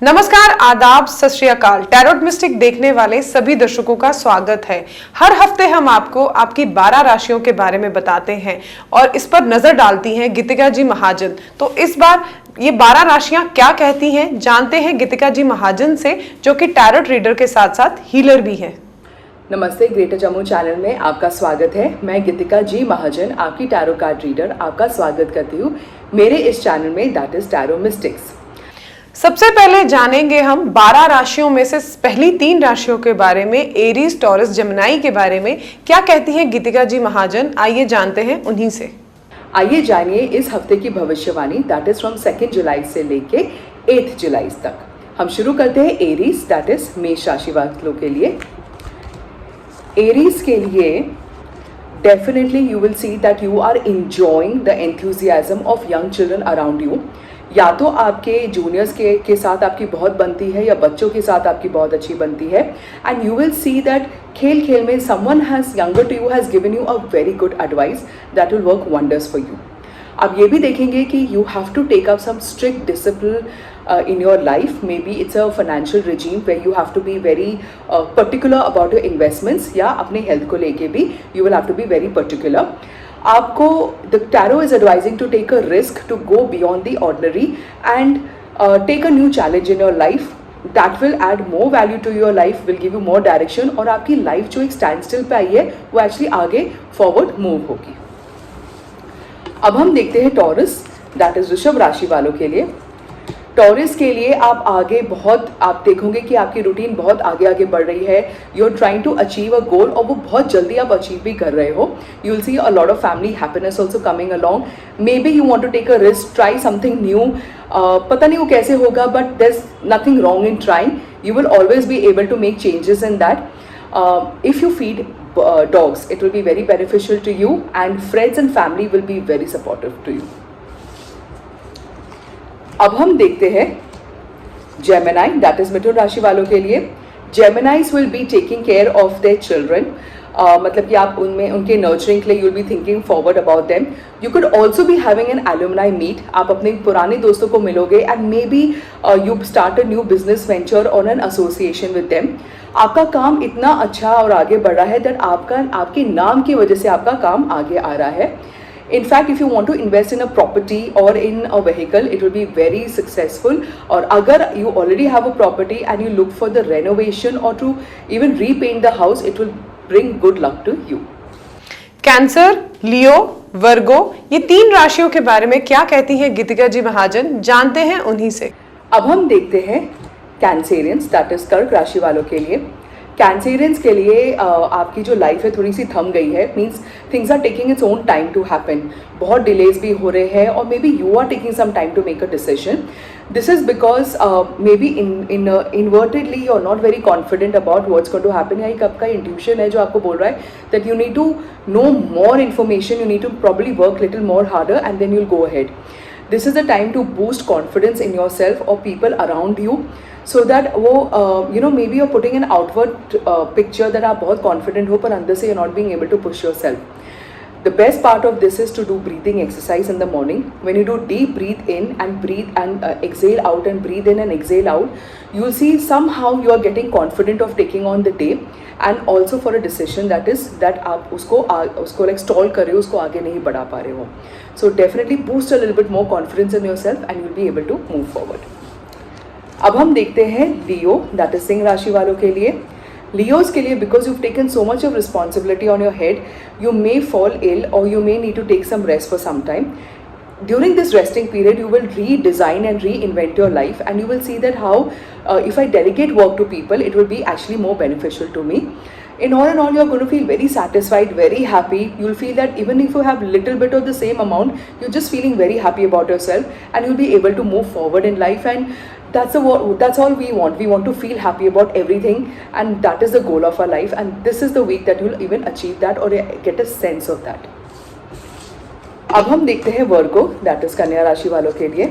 नमस्कार, आदाब, सत श्री अकाल। टैरोट मिस्टिक देखने वाले सभी दर्शकों का स्वागत है। हर हफ्ते हम आपको आपकी 12 राशियों के बारे में बताते हैं और इस पर नजर डालती हैं गीतिका जी महाजन। तो इस बार ये 12 राशियां क्या कहती हैं, जानते हैं गीतिका जी महाजन से, जो कि टैरोट रीडर के साथ साथ हीलर भी हैं। नमस्ते, ग्रेटर जम्मू चैनल में आपका स्वागत है। मैं गीतिका जी महाजन, आपकी टैरो कार्ड रीडर, आपका स्वागत करती हूँ मेरे इस चैनल में, दैट इज टैरो मिस्टिक्स। सबसे पहले जानेंगे हम 12 राशियों में से पहली 3 राशियों के बारे में, एरीज, टॉरस, जमनाई के बारे में क्या कहती हैं गीतिका जी महाजन। आइए जानते हैं उन्हीं से। आइए जानिए इस हफ्ते की भविष्यवाणी, दैट इज फ्रॉम 2 जुलाई से लेके 8 जुलाई तक। हम शुरू करते हैं एरीज, दैट इज मेष राशि वालों के लिए। एरीज के लिए definitely you will see that you are enjoying the enthusiasm of young children around you. या तो आपके जूनियर्स के साथ आपकी बहुत बनती है या बच्चों के साथ आपकी बहुत अच्छी बनती है। And you will see that खेल खेल में someone has younger to you has given you a very good advice that will work wonders for you. आप ये भी देखेंगे कि you have to take up some strict discipline in your life. Maybe it's a financial regime where you have to be very particular about your investments, या अपने health को लेके भी you will have to be very particular. आपको the tarot is advising to take a risk, to go beyond the ordinary and take a new challenge in your life. That will add more value to your life, will give you more direction, और आपकी life जो एक standstill पे आई है वो actually आगे forward move होगी। अब हम देखते हैं टॉरस, दैट इज वृषभ राशि वालों के लिए। टॉरस के लिए आप आगे बहुत, आप देखोगे कि आपकी रूटीन बहुत आगे आगे बढ़ रही है। You are trying to achieve a goal और वो बहुत जल्दी आप अचीव भी कर रहे हो। You will see a lot of family happiness also coming along. May be you want to take a risk, try something new. पता नहीं वो कैसे होगा, but there is nothing wrong in trying. You will always be able to make changes in that. If you feed dogs, it will be very beneficial to you, and friends and family will be very supportive to you. अब हम देखते हैं Gemini, that is मिथुन राशि वालों के लिए। Geminis will be taking care of their children. मतलब कि आप उनमें उनके नर्चरिंग के लिए you will be thinking forward about them. You could also be having an alumni meet. आप अपने पुराने दोस्तों को मिलोगे and may be you start a new business venture और एन एसोसिएशन विद देम। आपका काम इतना अच्छा और आगे बढ़ रहा है दैट आपके नाम की वजह से आपका काम आगे आ रहा है। In fact, if you want to invest in a property or in a vehicle, it will be very successful. और अगर you already have a property and you look for the renovation or to even repaint the house, it will bring good luck to you. Cancer, Leo, Virgo, ये 3 राशियों के बारे में क्या कहती हैं गीतिका जी महाजन, जानते हैं उन्हीं से। अब हम देखते हैं कैंसेरियंस, दैट इज कर्क राशि वालों के लिए। कैंसेरियंस के लिए आपकी जो लाइफ है थोड़ी सी थम गई है। Means things are taking its own time to happen. बहुत डिलेज भी हो रहे हैं और may be you are taking some time to make a decision. This is because maybe invertedly you are not very confident about what's going to happen. या एक आपका intuition है जो आपको बोल रहा है that you need to know more information, you need to probably work little more harder and then you'll go ahead. This is the time to boost confidence in yourself or people around you, so that वो maybe you're putting an outward picture that आप बहुत confident हो पर अंदर से you're not being able to push yourself. The best part of this is to do breathing exercise in the morning. When you do deep breathe in and exhale out and breathe in and exhale out, you'll see somehow you are getting confident of taking on the day and also for a decision that आप उसको like stall कर रहे हो, उसको आगे नहीं बढ़ा पा रहे हो. So definitely boost a little bit more confidence in yourself and you'll be able to move forward. अब हम देखते हैं लियो, दैट इज सिंह राशि वालों के लिए। लियोज के लिए, because you've taken so much of responsibility on your head, you may fall ill or you may need to take some rest for some time. During this resting period, you will redesign and reinvent your life, and you will see that how if I delegate work to people, it will be actually more beneficial to me. In all, you're going to feel very satisfied, very happy. You'll feel that even if you have little bit of the same amount, you're just feeling very happy about yourself, and you'll be able to move forward in life. And that's all we want. We want to feel happy about everything, and that is the goal of our life. And this is the week that you'll even achieve that or get a sense of that. अब हम देखते हैं वर्गो, that is कन्या राशि वालों के लिए।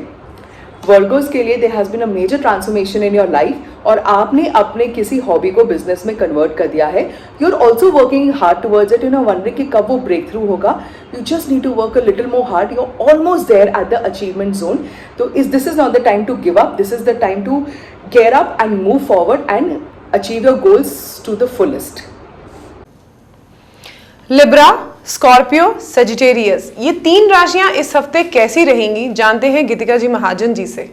Virgos के लिए there has been a major transformation in your life और आपने अपने किसी हॉबी को बिजनेस में कन्वर्ट कर दिया है। You are also working hard towards it, you know wondering कि कब वो ब्रेक थ्रू होगा। You just need to work a little more hard, you are almost there at the achievement zone. तो this is not the time to give up, this is the time to gear up and move forward and achieve your goals to the fullest. Libra, Scorpio, Sagittarius, ये 3 राशियां इस हफ्ते कैसी रहेंगी, जानते हैं गीतिका जी महाजन जी से।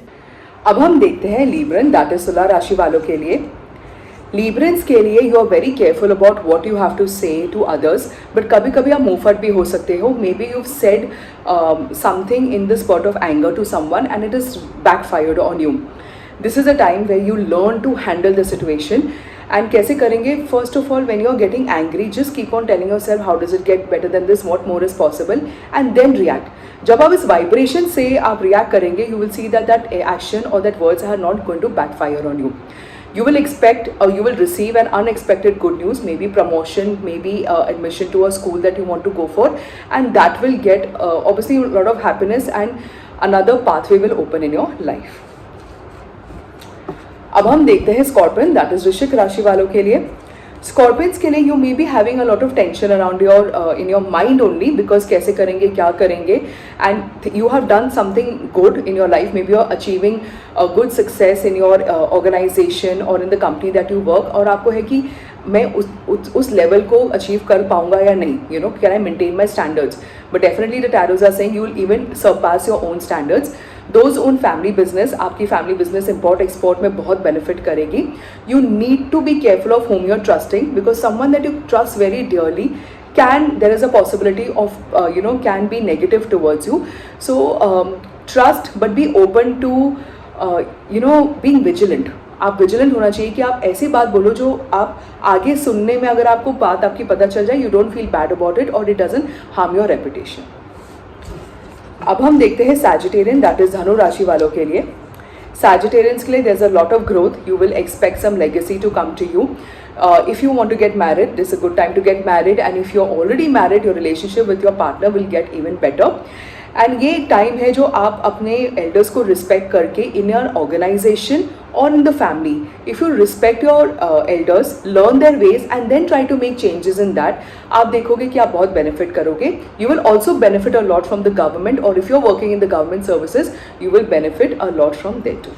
अब हम देखते हैं लीब्रन, दैट इज तुला राशि वालों के लिए। लीब्रन्स के लिए you are very careful about what you have to say to others, but कभी कभी आप मुंहफट भी हो सकते हो। May be you said something in the spot of anger to someone and it is backfired on you. This is a time where you learn to handle the situation. And कैसे करेंगे? First of all, when you are getting angry, just keep on telling yourself how does it get better than this, what more is possible, and then react. जब आप इस vibration से आप react करेंगे, you will see that action और that words are not going to backfire on you. You will expect or you will receive an unexpected good news, maybe promotion, maybe admission to a school that you want to go for, and that will get obviously a lot of happiness and another pathway will open in your life. अब हम देखते हैं scorpion, that is वृश्चिक राशि वालों के लिए. Scorpions के लिए you may be having a lot of tension around your in your mind only, because कैसे करेंगे, क्या करेंगे, and you have done something good in your life. May B you are achieving a good success in your organisation और in the company that you work, और आपको है कि मैं उस लेवल को अचीव कर पाऊंगा या नहीं, you know, can I maintain my standards. But definitely the tarots are saying you will even surpass your own standards. Those own family business, आपकी फैमिली बिजनेस इम्पोर्ट एक्सपोर्ट में बहुत बेनिफिट करेगी. You need to be careful of whom you're trusting, because someone that you trust very dearly there is a possibility of can be negative towards you. So trust, but be open to being vigilant. आप vigilant होना चाहिए कि आप ऐसी बात बोलो जो आप आगे सुनने में, अगर आपको बात आपकी पता चल जाए, you don't feel bad about it और it doesn't harm your reputation. अब हम देखते हैं सैजिटेरियन, दैट इज धनु राशि वालों के लिए. Sagittarians के लिए there's a lot of growth. You will expect some legacy to come to you. If you want to get married, this is a good time to get married. And if you're already married, your relationship with your partner will get even better. And ये एक time है जो आप अपने elders को respect करके in your organization or in the family, if you respect your elders, learn their ways and then try to make changes in that, आप देखोगे कि आप बहुत benefit करोगे. You will also benefit a lot from the government, or if you're working in the government services, you will benefit a lot from there too.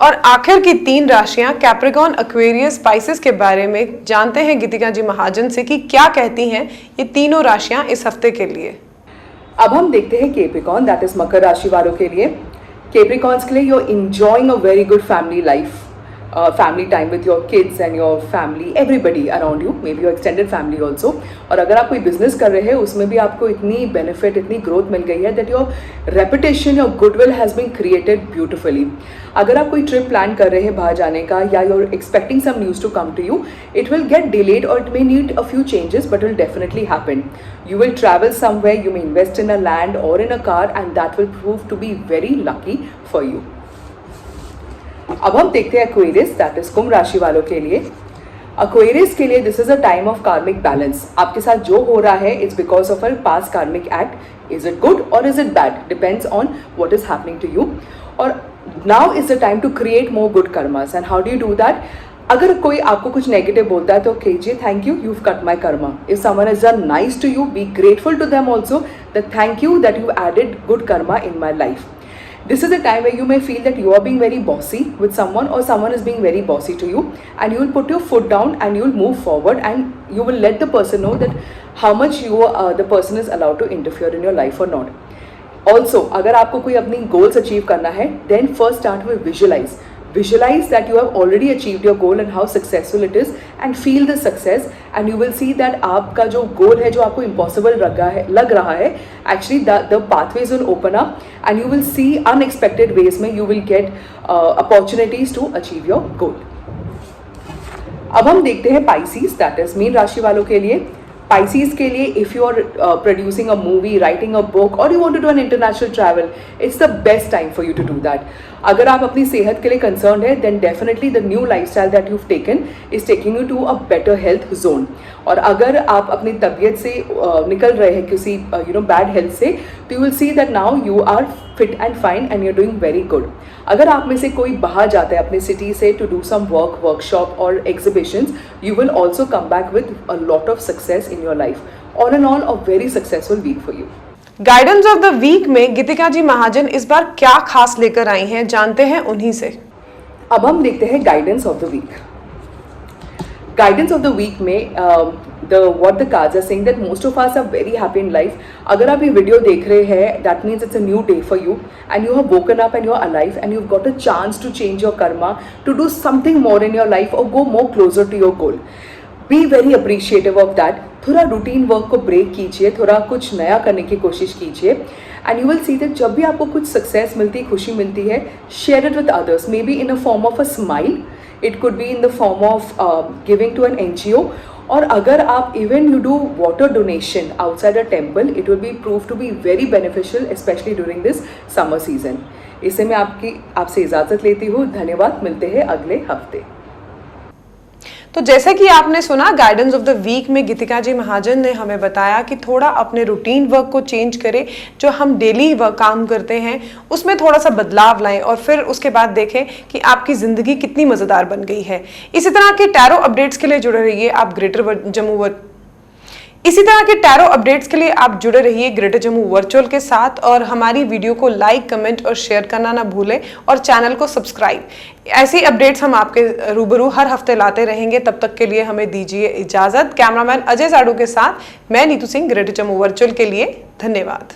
और आखिर की 3 राशियां कैप्रिकॉर्न, एक्वेरियस, स्पाइसेस के बारे में जानते हैं गीतिका जी महाजन से कि क्या कहती हैं ये तीनों राशियां इस हफ्ते के लिए. अब हम देखते हैं कैप्रिकॉर्न, दैट इज मकर राशि वालों के लिए. कैप्रिकॉर्न्स के लिए you are enjoying a very good family life, family time with your kids and your family, everybody around you, maybe your extended family also. और अगर आप कोई बिजनेस कर रहे हैं उसमें भी आपको इतनी बेनिफिट, इतनी ग्रोथ मिल गई है that your reputation, your goodwill has been created beautifully. अगर आप कोई ट्रिप प्लान कर रहे हैं बाहर जाने का, या you're expecting some news to come to you, it will get delayed or it may need a few changes, but it will definitely happen. You will travel somewhere, you may invest in a land or in a car, and that will prove to be very lucky for you. अब हम देखते हैं Aquarius, that is कुंभ राशि वालों के लिए. Aquarius के लिए this is a time of karmic balance. आपके साथ जो हो रहा है it's because of a past karmic act. Is it good और is it bad, depends on what is happening to you. और now is the time to create more good karmas. And how do you do that? अगर कोई आपको कुछ negative बोलता है तो कीजिए thank you, you cut my karma. If someone is done nice to you, be grateful to them also that thank you that you added good karma in my life. This is a time where you may feel that you are being very bossy with someone, or someone is being very bossy to you, and you will put your foot down and you will move forward, and you will let the person know that how much the person is allowed to interfere in your life or not. Also, अगर आपको कोई अपनी goals achieve करना है, then first start with visualize. Visualize that you have already achieved your goal and how successful it is, and feel the success, and you will see that आपका जो goal है, जो आपको impossible लग रहा है, actually the pathways will open up and you will see unexpected ways में you will get opportunities to achieve your goal. अब हम देखते हैं Pisces, that is मीन राशि वालों के लिए. Pisces के लिए if you are producing a movie, writing a book, or you want to do an international travel, it's the best time for you to do that. अगर आप अपनी सेहत के लिए कंसर्न है, then definitely the new lifestyle that you've taken is taking you to a better health zone. और अगर आप अपनी तबीयत से निकल रहे हैं किसी बैड हेल्थ से, तो you will see that now you are fit and fine and you're doing very good. अगर आप में से कोई बाहर जाता है अपनी सिटी से to do some workshop or exhibitions, you will also come back with a lot of success in your life. All in all, a very successful week for you. Guidance of the week में गीतिका जी महाजन इस बार क्या खास लेकर आई हैं, जानते हैं उन्हीं से. अब हम देखते हैं guidance of the week. Guidance of the week में what the cards are saying that most of us are very happy in life. अगर आप ये वीडियो देख रहे हैं, that means it's a new day for you and you have woken up and you are alive and you've got a chance to change your karma, to do something more in your life or go more closer to your goal. Be very appreciative of that. थोड़ा routine work को break कीजिए, थोड़ा कुछ नया करने की कोशिश कीजिए and you will see that जब भी आपको कुछ सक्सेस मिलती है, खुशी मिलती है, share it with others, may be in a form of a smile, it could be in the form of giving to an NGO, और अगर आप even you do water donation outside a temple, it will be prove to be very beneficial specially during this summer season. इससे मैं आपसे इजाज़त लेती हूँ। धन्यवाद, मिलते हैं अगले हफ्ते। तो जैसे कि आपने सुना, गाइडेंस ऑफ द वीक में गीतिका जी महाजन ने हमें बताया कि थोड़ा अपने रूटीन वर्क को चेंज करें, जो हम डेली काम करते हैं उसमें थोड़ा सा बदलाव लाएं और फिर उसके बाद देखें कि आपकी ज़िंदगी कितनी मज़ेदार बन गई है। इसी तरह के टैरो अपडेट्स के लिए जुड़े रहिए आप जुड़े रहिए ग्रेटर जम्मू वर्चुअल के साथ, और हमारी वीडियो को लाइक, कमेंट और शेयर करना ना भूलें और चैनल को सब्सक्राइब। ऐसी अपडेट्स हम आपके रूबरू हर हफ्ते लाते रहेंगे। तब तक के लिए हमें दीजिए इजाज़त। कैमरामैन अजय साडू के साथ मैं नीतू सिंह, ग्रेटर जम्मू वर्चुअल के लिए धन्यवाद।